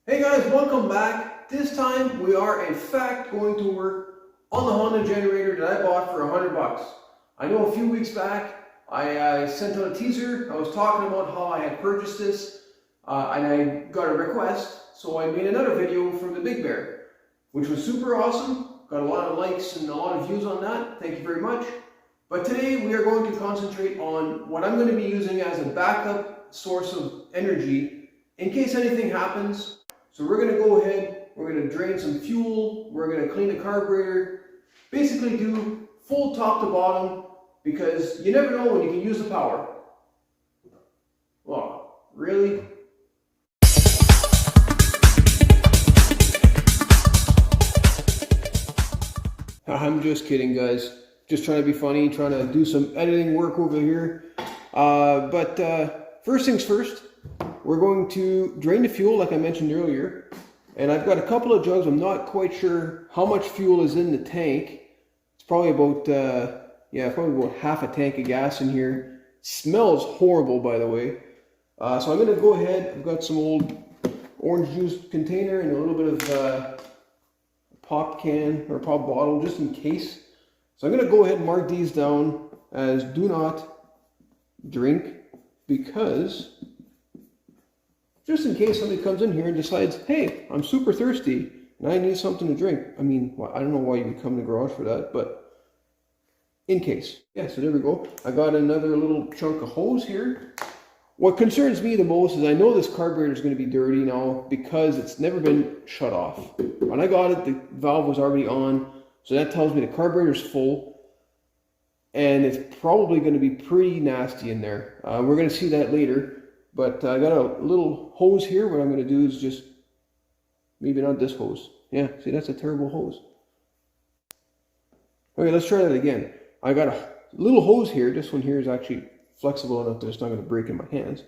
Hey guys, welcome back. This time we are in fact going to work on the Honda generator that I bought for $100. I know a few weeks back I sent out a teaser. I was talking about how I had purchased this and I got a request, so I made another video for the Big Bear, which was super awesome. Got a lot of likes and a lot of views on that. Thank you very much. But today we are going to concentrate on what I'm going to be using as a backup source of energy in case anything happens. So we're going to go ahead, we're going to drain some fuel, we're going to clean the carburetor, basically do full top to bottom, because you never know when you can use the power. Well, really? I'm just kidding, guys. Just trying to be funny, trying to do some editing work over here. First things first, we're going to drain the fuel like I mentioned earlier. And I've got a couple of jugs. I'm not quite sure how much fuel is in the tank. It's probably about, probably about half a tank of gas in here. Smells horrible, by the way. So I'm going to go ahead. I've got some old orange juice container and a little bit of pop can or pop bottle just in case. So I'm going to go ahead and mark these down as do not drink, because just in case somebody comes in here and decides, hey, I'm super thirsty and I need something to drink. I mean, I don't know why you would come to the garage for that, but in case. Yeah, so there we go. I got another little chunk of hose here. What concerns me the most is I know this carburetor is going to be dirty now because it's never been shut off. When I got it, the valve was already on, so that tells me the carburetor is full and it's probably going to be pretty nasty in there. We're going to see that later. But I got a little hose here. What I'm going to do is just, maybe not this hose. Yeah, see, that's a terrible hose. Okay, let's try that again. I got a little hose here. This one here is actually flexible enough that it's not going to break in my hands.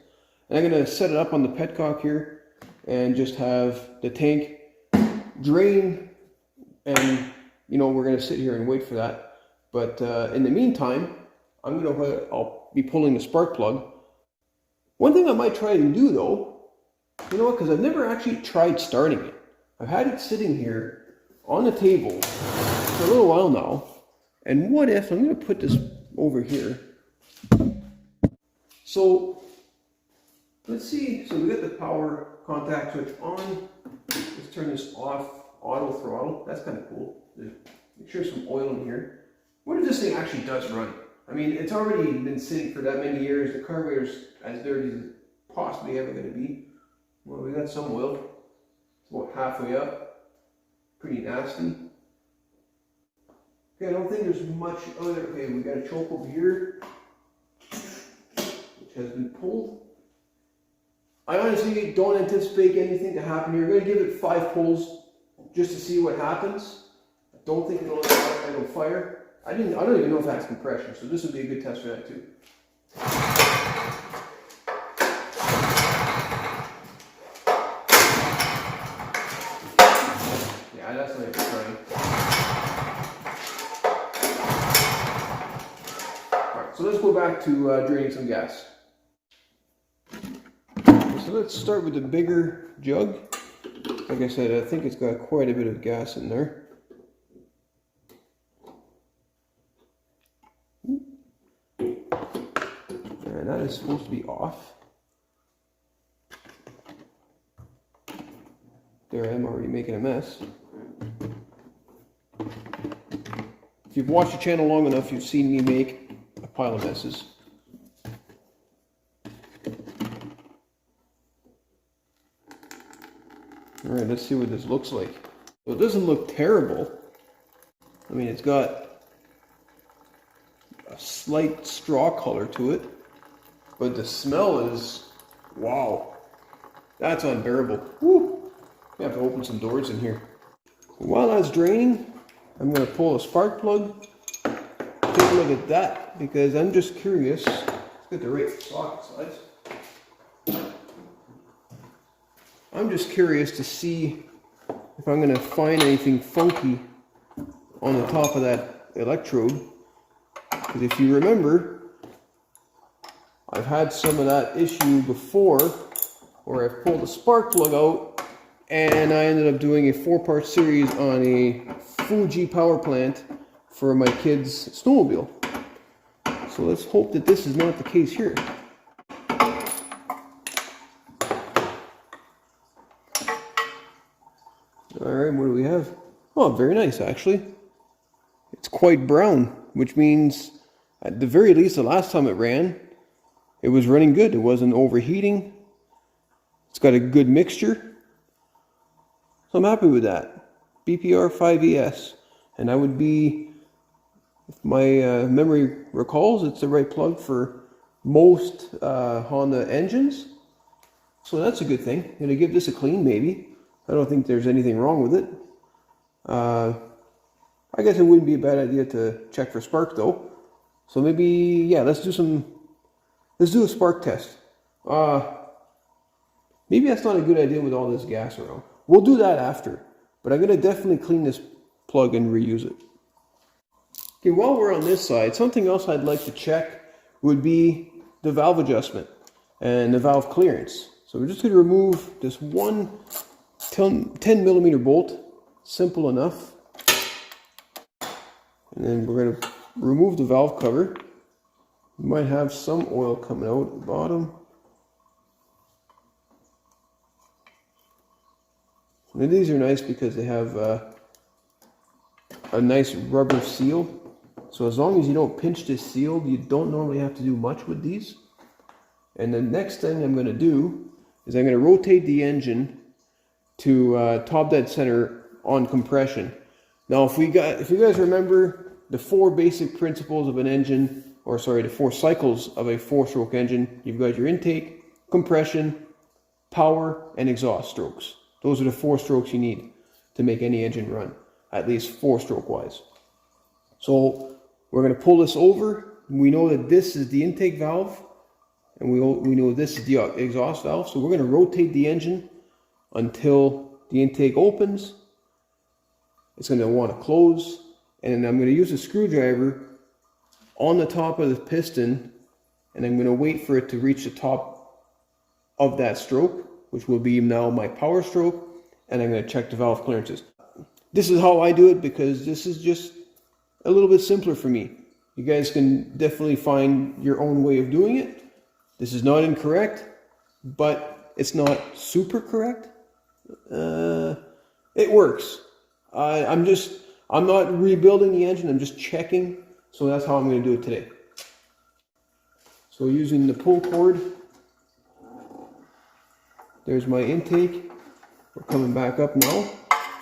And I'm going to set it up on the petcock here and just have the tank drain. And, you know, we're going to sit here and wait for that. But in the meantime, I'll be pulling the spark plug. One thing I might try to do though, you know what, because I've never actually tried starting it. I've had it sitting here on the table for a little while now. And what if, I'm going to put this over here. So, let's see. So we got the power contact switch on. Let's turn this off, auto throttle. That's kind of cool. Make sure some oil in here. What if this thing actually does run? I mean, it's already been sitting for that many years. The carburetor's as dirty as it's possibly ever going to be. Well, we got some oil. It's about halfway up. Pretty nasty. Okay, I don't think there's much other. Okay, we got a choke over here, which has been pulled. I honestly don't anticipate anything to happen here. I'm going to give it 5 pulls just to see what happens. I don't think it'll fire. I don't even know if that's compression, so this would be a good test for that too. Yeah, that's not even trying. Alright, so let's go back to draining some gas. So let's start with the bigger jug. Like I said, I think it's got quite a bit of gas in there. And that is supposed to be off. There I am already making a mess. If you've watched the channel long enough, you've seen me make a pile of messes. Alright, let's see what this looks like. So it doesn't look terrible. I mean, it's got a slight straw color to it. But the smell is, wow, that's unbearable. Woo. We have to open some doors in here. While that's draining, I'm going to pull a spark plug. Take a look at that, because I'm just curious. Let's get the right socket size. I'm just curious to see if I'm going to find anything funky on the top of that electrode. Because if you remember, I've had some of that issue before where I've pulled the spark plug out and I ended up doing a 4-part series on a Fuji power plant for my kid's snowmobile. So let's hope that this is not the case here. Alright, what do we have? Oh, very nice actually. It's quite brown, which means at the very least the last time it ran, it was running good. It wasn't overheating. It's got a good mixture. So I'm happy with that. BPR 5ES. And that would be, if my memory recalls, it's the right plug for most Honda engines. So that's a good thing. I'm going to give this a clean maybe. I don't think there's anything wrong with it. I guess it wouldn't be a bad idea to check for spark though. So maybe, yeah, let's do a spark test. Maybe that's not a good idea with all this gas around. We'll do that after, but I'm going to definitely clean this plug and reuse it. Okay, while we're on this side, something else I'd like to check would be the valve adjustment and the valve clearance. So we're just going to remove this one 10 millimeter bolt, simple enough. And then we're going to remove the valve cover. You might have some oil coming out at the bottom. And these are nice because they have a nice rubber seal. So as long as you don't pinch this seal, you don't normally have to do much with these. And the next thing I'm going to do is I'm going to rotate the engine to top dead center on compression. Now, if you guys remember the 4 basic principles of an engine, or sorry, the 4 cycles of a 4-stroke engine, you've got your intake, compression, power, and exhaust strokes. Those are the 4 strokes you need to make any engine run, at least 4-stroke wise. So we're going to pull this over. We know that this is the intake valve, and we know this is the exhaust valve. So we're going to rotate the engine until the intake opens. It's going to want to close, and then I'm going to use a screwdriver on the top of the piston, and I'm going to wait for it to reach the top of that stroke, which will be now my power stroke, and I'm going to check the valve clearances. This is how I do it because this is just a little bit simpler for me. You guys can definitely find your own way of doing it. This is not incorrect, but it's not super correct. It works. I'm not rebuilding the engine, I'm just checking. So that's how I'm going to do it today. So using the pull cord, there's my intake. We're coming back up now.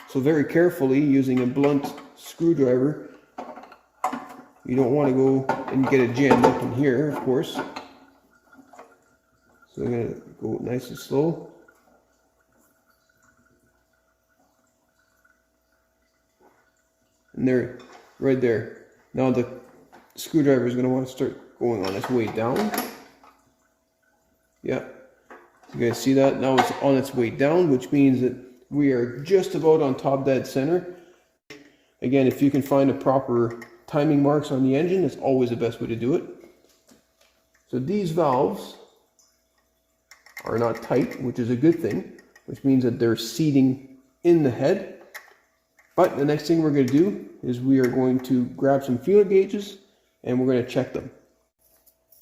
So very carefully, using a blunt screwdriver, you don't want to go and get it jammed up in here, of course. So I'm going to go nice and slow. And there, right there. Now the screwdriver is going to want to start going on its way down. Yeah. You guys see that? Now it's on its way down, which means that we are just about on top dead center. Again, if you can find the proper timing marks on the engine, it's always the best way to do it. So these valves are not tight, which is a good thing, which means that they're seating in the head. But the next thing we're going to do is we are going to grab some feeler gauges and we're going to check them.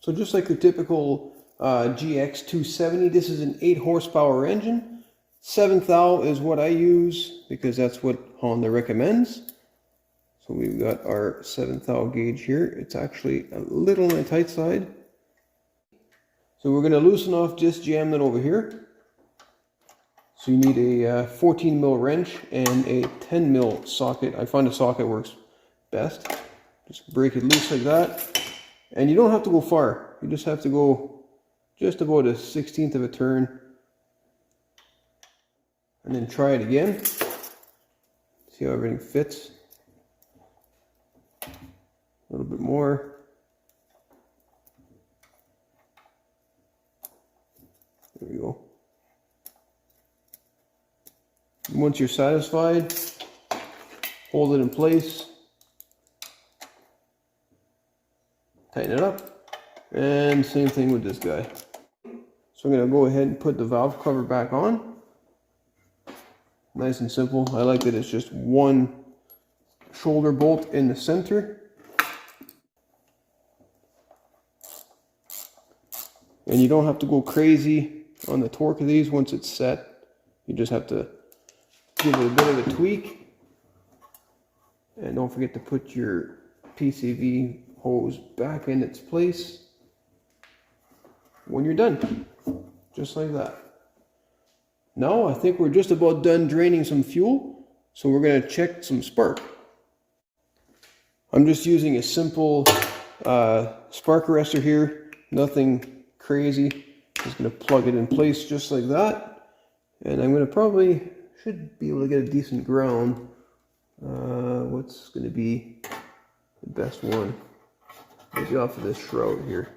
So just like your typical GX270, this is an 8 horsepower engine. 7th thou is what I use because that's what Honda recommends. So we've got our 7th thou gauge here. It's actually a little on the tight side. So we're going to loosen off this jam nut over here. So you need a 14 mil wrench and a 10 mil socket. I find a socket works best. Just break it loose like that. And you don't have to go far. You just have to go just about a 1/16 of a turn. And then try it again. See how everything fits. A little bit more. There we go. Once you're satisfied, hold it in place, tighten it up, and same thing with this guy. So I'm going to go ahead and put the valve cover back on. Nice and simple. I like that it's just one shoulder bolt in the center. And you don't have to go crazy on the torque of these once it's set. You just have to give it a bit of a tweak. And don't forget to put your PCV hose back in its place when you're done. Just like that. Now I think we're just about done draining some fuel. So we're going to check some spark. I'm just using a simple spark arrestor here. Nothing crazy. Just going to plug it in place just like that. And I'm going to should be able to get a decent ground. What's going to be the best one? Maybe off of this shroud here.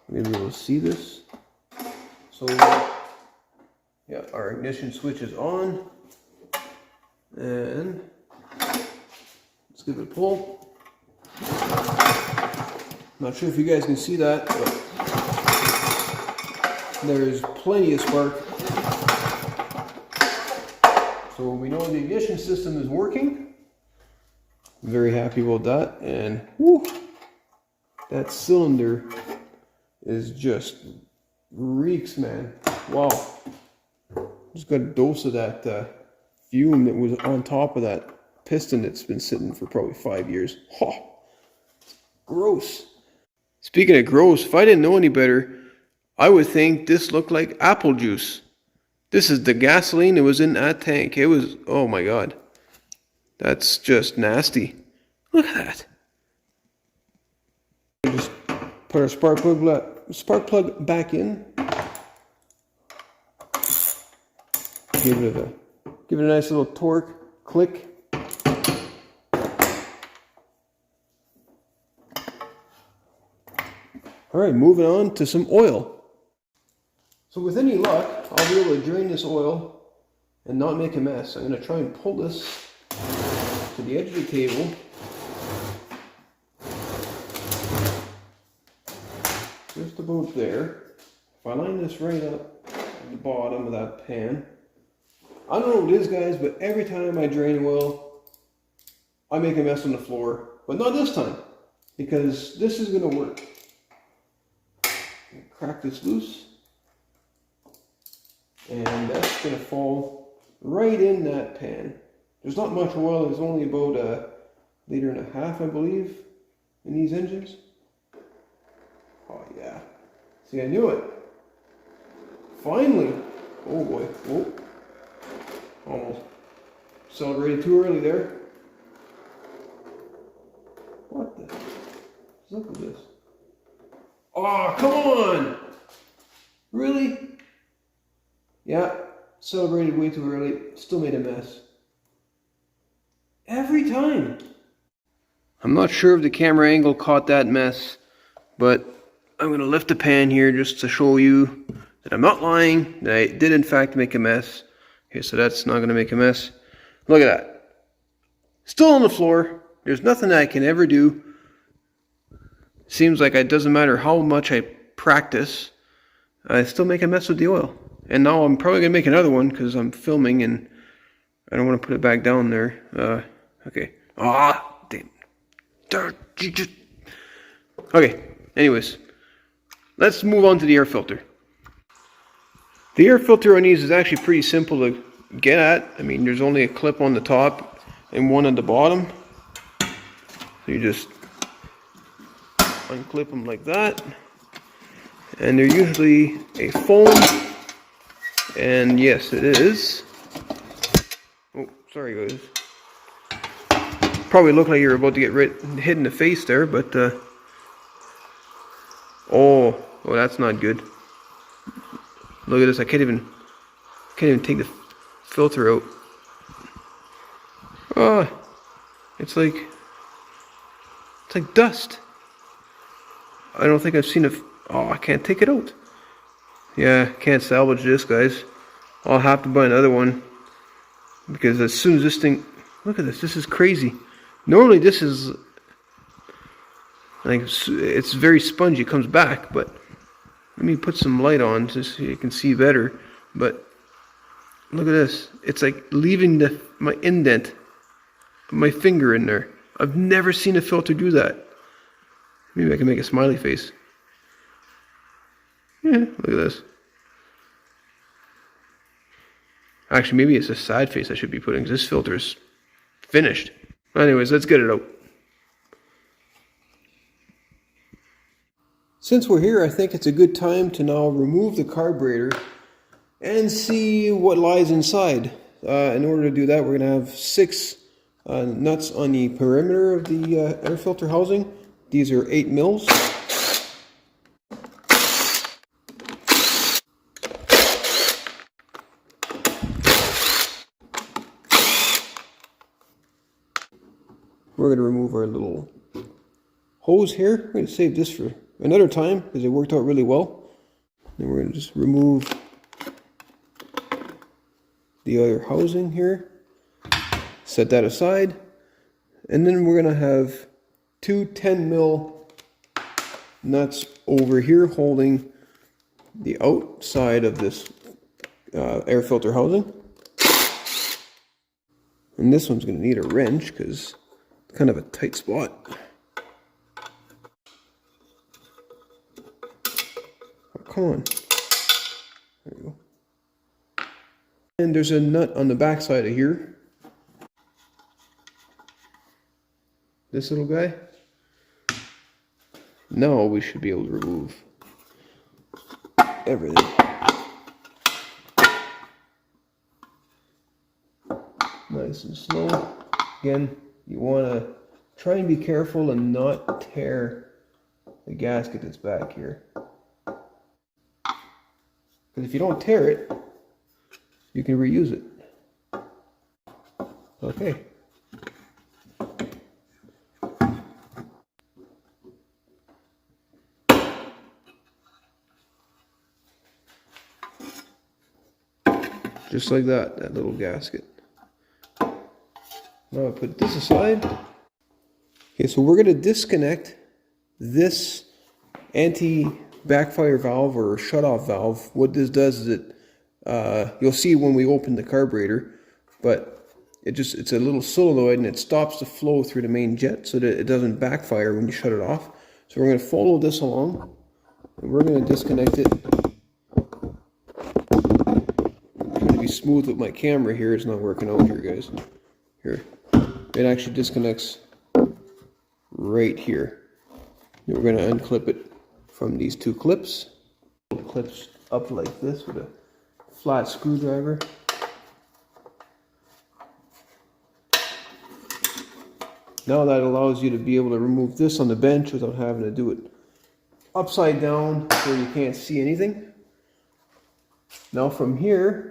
Maybe we'll see this. So yeah, our ignition switch is on. And let's give it a pull. Not sure if you guys can see that, but there's plenty of spark. So we know the ignition system is working. Very happy about that. And whoo, that cylinder is just reeks, man. Wow. Just got a dose of that fume that was on top of that piston that's been sitting for probably 5 years. Oh, gross. Speaking of gross, if I didn't know any better, I would think this looked like apple juice. This is the gasoline that was in that tank. It was, oh my God. That's just nasty. Look at that. Just put our spark plug back in. Give it a nice little torque click. All right, moving on to some oil. So with any luck, I'll be able to drain this oil and not make a mess. I'm going to try and pull this to the edge of the table. Just about there. If I line this right up at the bottom of that pan, I don't know what it is, guys, but every time I drain oil, I make a mess on the floor. But not this time, because this is going to work. Crack this loose, and that's going to fall right in that pan. There's not much oil. There's only about 1.5 liters, I believe, in these engines. Oh yeah. See, I knew it. Finally. Oh boy. Oh. Almost celebrated too early there. What the? Look at this. Oh, come on! Really? Yeah, celebrated way too early. Still made a mess. Every time. I'm not sure if the camera angle caught that mess, but I'm going to lift the pan here just to show you that I'm not lying, that I did in fact make a mess. Okay, so that's not going to make a mess. Look at that. Still on the floor. There's nothing that I can ever do. Seems like it doesn't matter how much I practice, I still make a mess with the oil. And now I'm probably going to make another one because I'm filming and I don't want to put it back down there. Okay. Ah, damn. Okay, anyways. Let's move on to the air filter. The air filter on these is actually pretty simple to get at. I mean, there's only a clip on the top and one at the bottom. So you just unclip them like that. And they're usually a foam. And yes, it is. Oh, sorry guys. Probably look like you're about to get hit in the face there, but oh, that's not good. Look at this. I can't even take the filter out. Oh, it's like dust. I don't think I've seen I can't take it out. Yeah, can't salvage this, guys. I'll have to buy another one because as soon as this thing, look at this. This is crazy. Normally this is like, it's very spongy. It comes back, but let me put some light on just so you can see better. But Look at this. It's like leaving my indent of my finger in there. I've never seen a filter do that. Maybe I can make a smiley face. Yeah, look at this. Actually, maybe it's a sad face I should be putting, because this filter is finished. Anyways, let's get it out. Since we're here, I think it's a good time to now remove the carburetor and see what lies inside. In order to do that, we're going to have 6 nuts on the perimeter of the air filter housing. These are 8 mils. We're going to remove our little hose here. We're going to save this for another time because it worked out really well. Then we're going to just remove the other housing here. Set that aside. And then we're going to have 2 10 mil nuts over here holding the outside of this air filter housing. And this one's going to need a wrench because it's kind of a tight spot. Oh, come on. There you go. And there's a nut on the back side of here. This little guy. Now we should be able to remove everything. Nice and slow. Again, you want to try and be careful and not tear the gasket that's back here. Because if you don't tear it, you can reuse it. Okay. Just like that, that little gasket. Now I put this aside. Okay, so we're going to disconnect this anti-backfire valve or shut-off valve. What this does is it, you'll see when we open the carburetor, but it's a little solenoid and it stops the flow through the main jet so that it doesn't backfire when you shut it off. So we're going to follow this along and we're going to disconnect it. Be smooth with my camera here. It's not working out here, guys. Here, it actually disconnects right here. And we're going to unclip it from these 2 clips. It clips up like this with a flat screwdriver. Now that allows you to be able to remove this on the bench without having to do it upside down where you can't see anything. Now from here,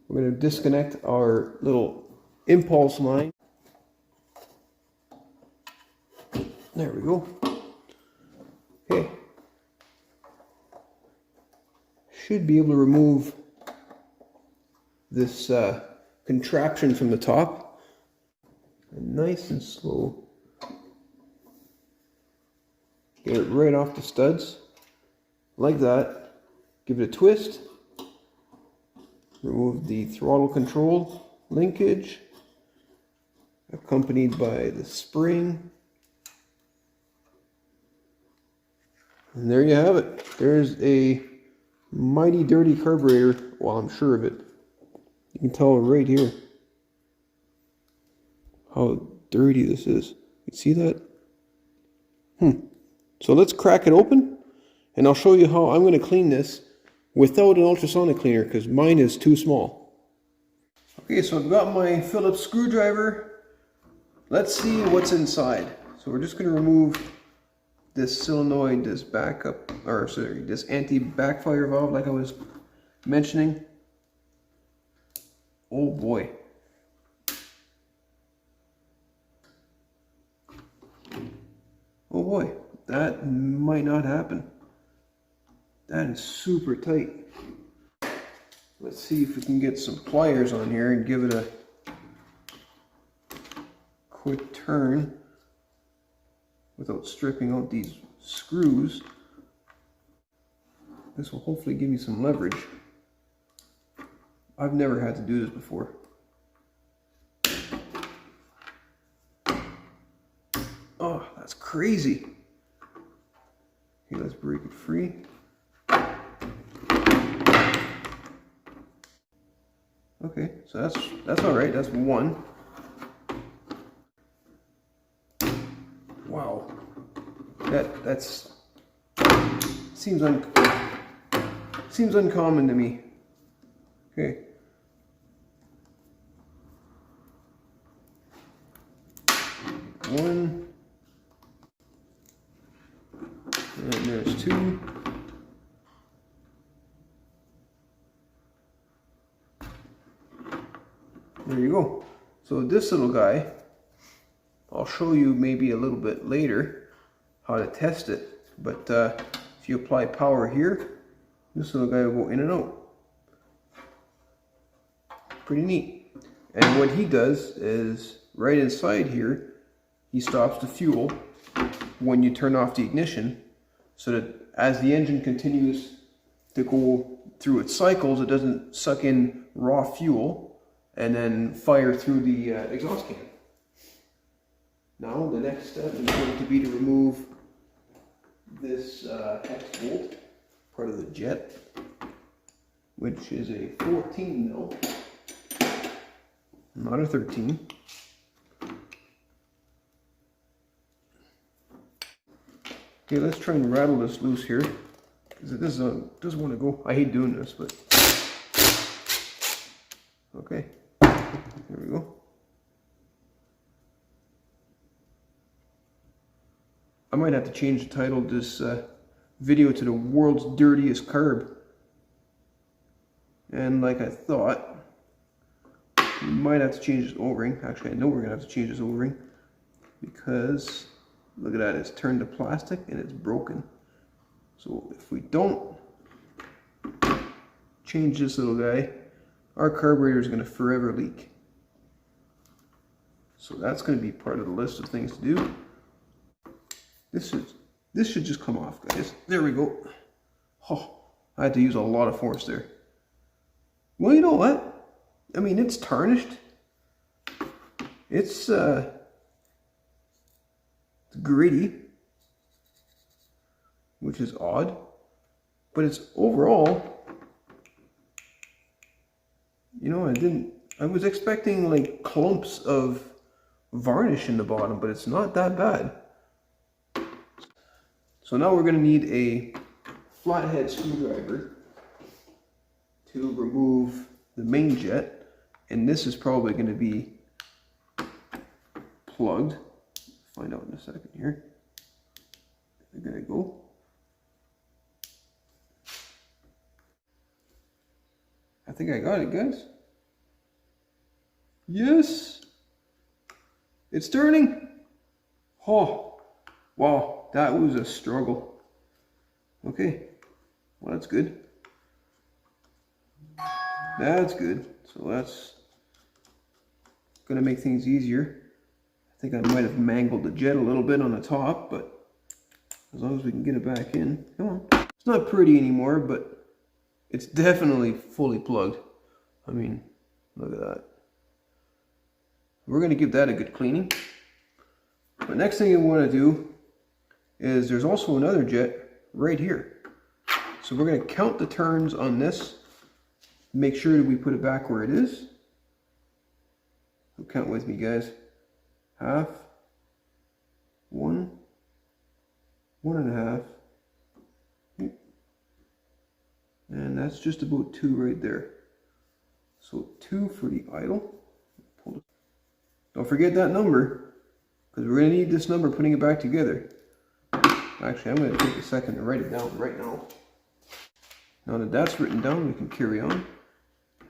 we're going to disconnect our little impulse line. There we go. Okay. Should be able to remove this contraption from the top. And nice and slow. Get it right off the studs. Like that. Give it a twist. Remove the throttle control linkage, accompanied by the spring. And there you have it. There's a mighty dirty carburetor. Well, I'm sure of it. You can tell right here how dirty this is. You see that? So let's crack it open, and I'll show you how I'm going to clean this without an ultrasonic cleaner, because mine is too small. Okay, so I've got my Phillips screwdriver. Let's see what's inside. So we're just going to remove this solenoid, this this anti-backfire valve like I was mentioning. Oh boy. Oh boy, that might not happen. That is super tight. Let's see if we can get some pliers on here and give it a quick turn without stripping out these screws. This will hopefully give me some leverage. I've never had to do this before. Oh, that's crazy. Okay, let's break it free. Okay, so that's all right. That's one. Wow, that's seems uncommon to me. Okay. One. And there's two. There you go. So this little guy, I'll show you maybe a little bit later how to test it. But if you apply power here, this little guy will go in and out. Pretty neat. And what he does is right inside here, he stops the fuel when you turn off the ignition, so that as the engine continues to go through its cycles, it doesn't suck in raw fuel and then fire through the exhaust can. Now the next step is going to be to remove this hex bolt, part of the jet, which is a 14 mil, not a 13. Okay, let's try and rattle this loose here, because it doesn't want to go. I hate doing this, but okay, there we go. I might have to change the title of this video to the world's dirtiest carb. And like I thought, we might have to change this O-ring. Actually, I know we're gonna have to change this O-ring, because look at that, it's turned to plastic and it's broken. So if we don't change this little guy, our carburetor is going to forever leak. So that's going to be part of the list of things to do. This should just come off, guys. There we go. Oh, I had to use a lot of force there. Well, you know what? I mean, it's tarnished. It's gritty, which is odd, but it's overall, you know, I was expecting like clumps of varnish in the bottom, but it's not that bad. So now we're going to need a flathead screwdriver to remove the main jet, and this is probably going to be plugged. Find out in a second here. There we go. I think I got it, guys. Yes, it's turning. Oh, wow, that was a struggle. Okay, well, that's good. That's good. So that's gonna make things easier. I think I might have mangled the jet a little bit on the top, but as long as we can get it back in. Come on. It's not pretty anymore, but it's definitely fully plugged. I mean, look at that. We're going to give that a good cleaning. The next thing we want to do is there's also another jet right here. So we're going to count the turns on this, make sure that we put it back where it is. So count with me, guys. Half, one, 1.5, and that's just about 2 right there. So 2 for the idle. Don't forget that number, because we're going to need this number putting it back together. Actually, I'm going to take a second to write it down right now. Now that that's written down, we can carry on.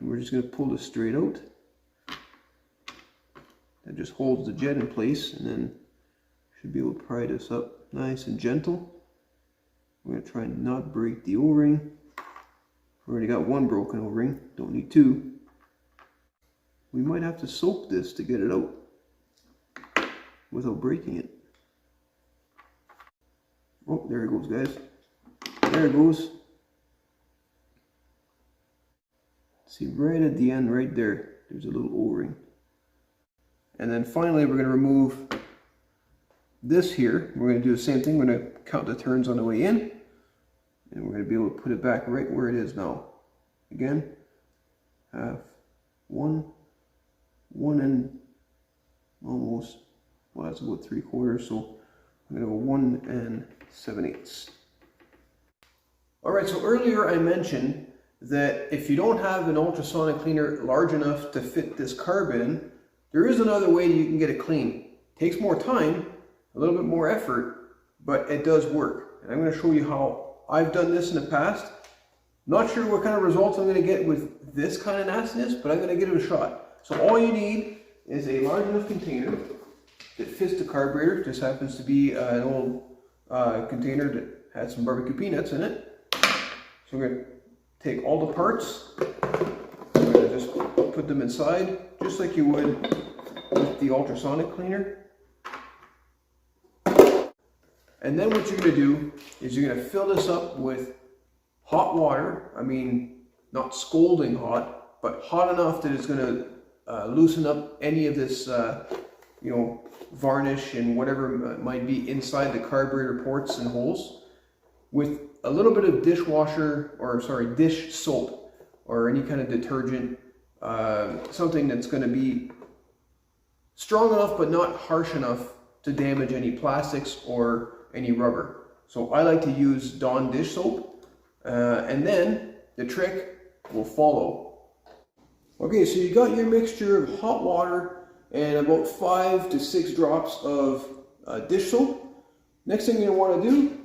And we're just going to pull this straight out. That just holds the jet in place, and then should be able to pry this up nice and gentle. We're going to try and not break the O-ring. We've already got one broken O-ring, don't need 2. We might have to soak this to get it out without breaking it. Oh, there it goes, guys. There it goes. See right at the end right there, there's a little O-ring. And then finally we're going to remove this here. We're going to do the same thing. We're going to count the turns on the way in. And we're going to be able to put it back right where it is now. Again, half, one and almost, well, that's about 3/4, so I'm going to go 1 7/8. Alright, so earlier I mentioned that if you don't have an ultrasonic cleaner large enough to fit this carb in, there is another way you can get it clean. It takes more time, a little bit more effort, but it does work. And I'm going to show you how I've done this in the past. Not sure what kind of results I'm going to get with this kind of nastiness, but I'm going to give it a shot. So all you need is a large enough container that fits the carburetor. This happens to be an old container that had some barbecue peanuts in it. So we're going to take all the parts, we're going to just put them inside, just like you would with the ultrasonic cleaner. And then what you're going to do is you're going to fill this up with hot water. I mean, not scalding hot, but hot enough that it's going to loosen up any of this, varnish and whatever might be inside the carburetor ports and holes, with a little bit of dish soap or any kind of detergent, something that's going to be strong enough but not harsh enough to damage any plastics or any rubber. So I like to use Dawn dish soap, and then the trick will follow. Okay, so you got your mixture of hot water and about 5 to 6 drops of dish soap. Next thing you want to do,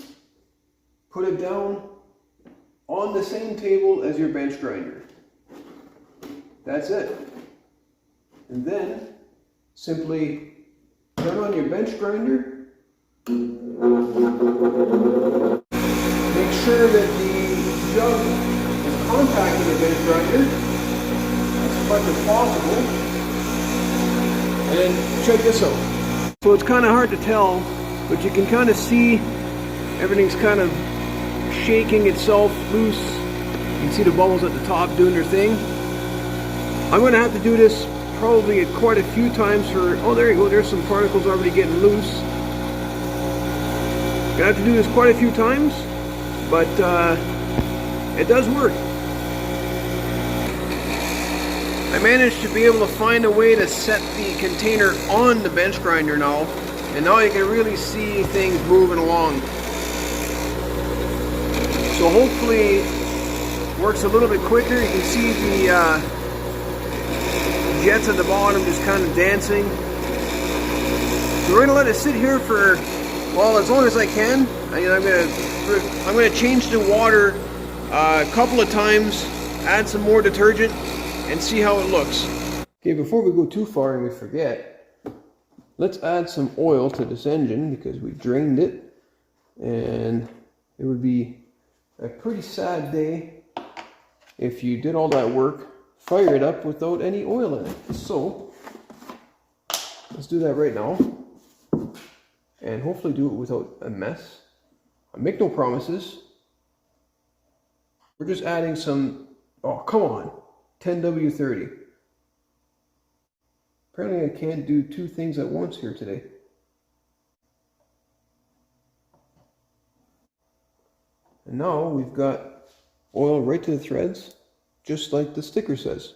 put it down on the same table as your bench grinder. That's it. And then simply turn on your bench grinder. Make sure that the jug is contacting the bench grinder as much as possible. And then check this out. So it's kind of hard to tell, but you can kind of see everything's kind of shaking itself loose. You can see the bubbles at the top doing their thing. I'm going to have to do this probably quite a few times for, oh there you go, there's some particles already getting loose. Gonna have to do this quite a few times, but it does work. I managed to be able to find a way to set the container on the bench grinder now, and now you can really see things moving along. So hopefully it works a little bit quicker. You can see the jets at the bottom just kind of dancing. So we're going to let it sit here for, well, as long as I can. I'm going to change the water a couple of times, add some more detergent, and see how it looks. Okay, before we go too far and we forget, let's add some oil to this engine because we drained it, and it would be a pretty sad day if you did all that work, fire it up without any oil in it. So let's do that right now, and hopefully do it without a mess. I make no promises. We're just adding some, oh come on, 10W30. Apparently I can't do two things at once here today. And now we've got oil right to the threads, just like the sticker says.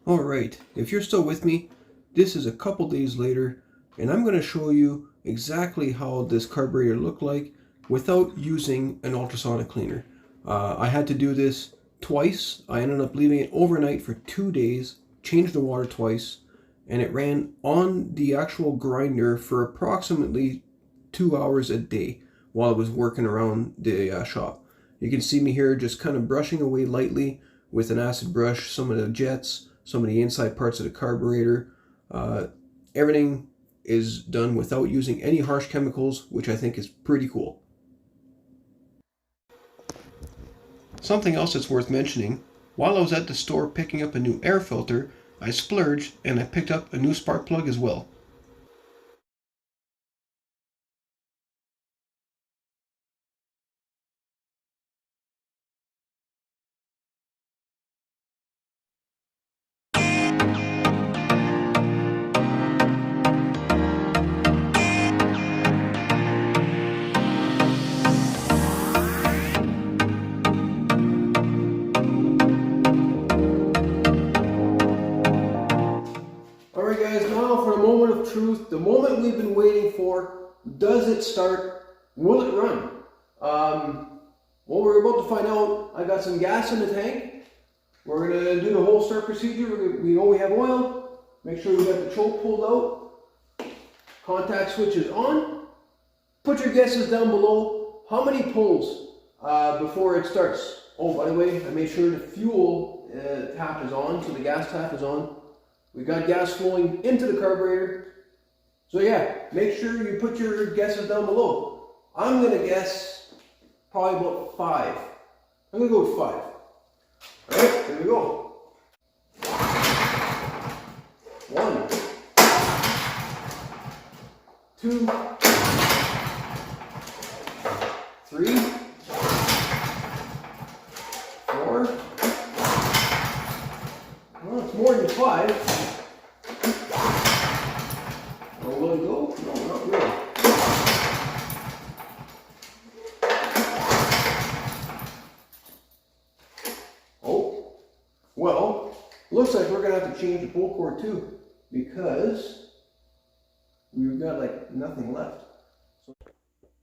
Alright, if you're still with me, this is a couple days later, and I'm going to show you exactly how this carburetor looked like without using an ultrasonic cleaner. I had to do this twice. I ended up leaving it overnight for 2 days, changed the water twice, and it ran on the actual grinder for approximately 2 hours a day while I was working around the shop. You can see me here just kind of brushing away lightly with an acid brush, some of the jets, some of the inside parts of the carburetor. Everything is done without using any harsh chemicals, which I think is pretty cool. Something else that's worth mentioning, while I was at the store picking up a new air filter, I splurged and I picked up a new spark plug as well. of truth, the moment we've been waiting for. Does it start? Will it run? Well, we're about to find out. I got some gas in the tank. We're going to do the whole start procedure. We know we have oil. Make sure we got the choke pulled out. Contact switch is on. Put your guesses down below. How many pulls before it starts? Oh, by the way, I made sure the fuel tap is on, so the gas tap is on. We got gas flowing into the carburetor. So yeah, make sure you put your guesses down below. I'm going to guess probably about 5. I'm going to go with 5. Alright, here we go. 1, 2, 3, 4. Well, it's more than 5. Oh, will it go? No, not really. Oh, well, looks like we're going to have to change the pull cord too, because we've got like nothing left. So,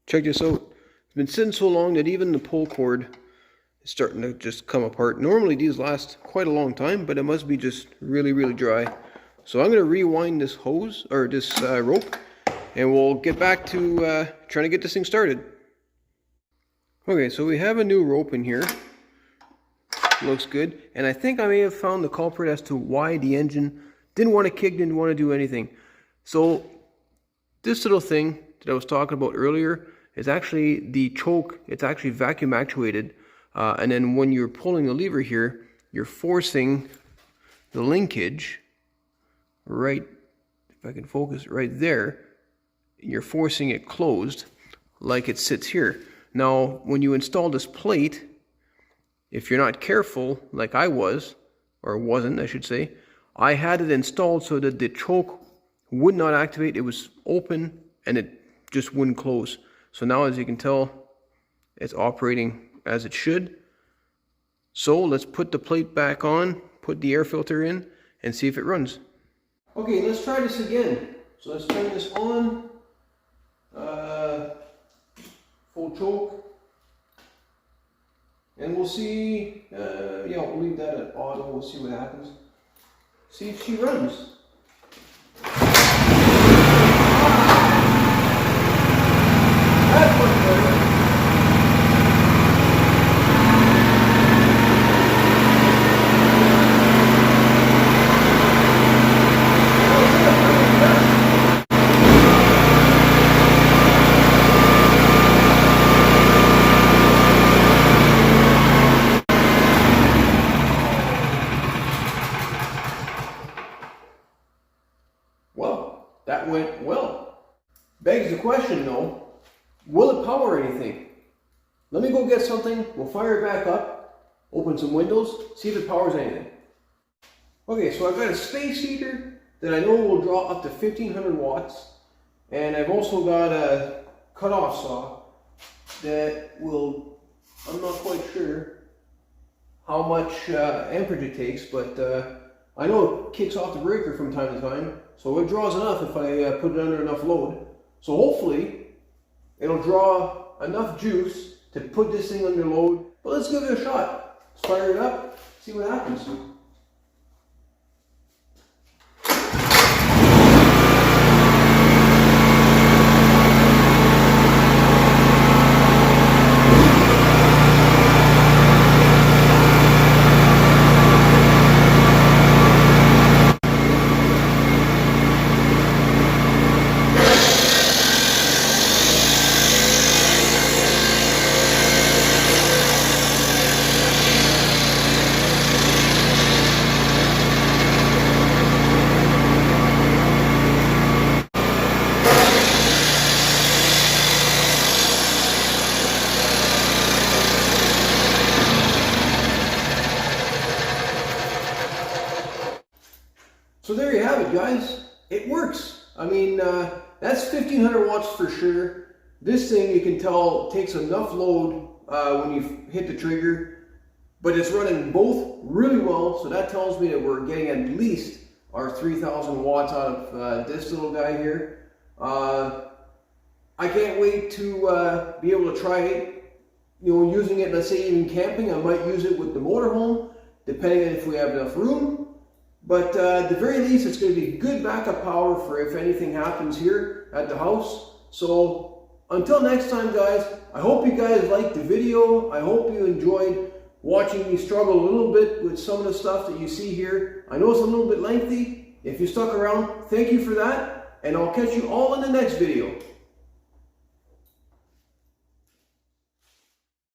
check this out. It's been sitting so long that even the pull cord is starting to just come apart. Normally these last quite a long time, but it must be just really, really dry. So I'm going to rewind this hose, or this rope, and we'll get back to trying to get this thing started. Okay, so we have a new rope in here. Looks good. And I think I may have found the culprit as to why the engine didn't want to kick, didn't want to do anything. So this little thing that I was talking about earlier is actually the choke. It's actually vacuum actuated. And then when you're pulling the lever here, you're forcing the linkage right, if I can focus, right there. You're forcing it closed like it sits here. Now, when you install this plate, if you're not careful, like I was, or wasn't, I should say, I had it installed so that the choke would not activate. It was open and it just wouldn't close. So now, as you can tell, it's operating as it should. So let's put the plate back on, put the air filter in, and see if it runs. Okay, let's try this again. So let's turn this on. Full choke. And we'll see, yeah, we'll leave that at auto. We'll see what happens. See if she runs. That's much better. Well, that went well. Begs the question though, will it power anything? Let me go get something, we'll fire it back up, open some windows, see if it powers anything. Okay, so I've got a space heater that I know will draw up to 1500 watts, and I've also got a cutoff saw that will, I'm not quite sure how much amperage it takes, but I know it kicks off the breaker from time to time, so it draws enough if I put it under enough load. So hopefully it'll draw enough juice to put this thing under load. But let's give it a shot. Let's fire it up, see what happens. So there you have it, guys. It works. I mean, that's 1500 watts for sure. This thing, you can tell, takes enough load when you hit the trigger, but it's running both really well, so that tells me that we're getting at least our 3,000 watts out of this little guy here. I can't wait to be able to try it, using it, let's say even camping. I might use it with the motorhome, depending on if we have enough room. But at the very least, it's going to be good backup power for if anything happens here at the house. So until next time, guys, I hope you guys liked the video. I hope you enjoyed watching me struggle a little bit with some of the stuff that you see here. I know it's a little bit lengthy. If you stuck around, thank you for that. And I'll catch you all in the next video.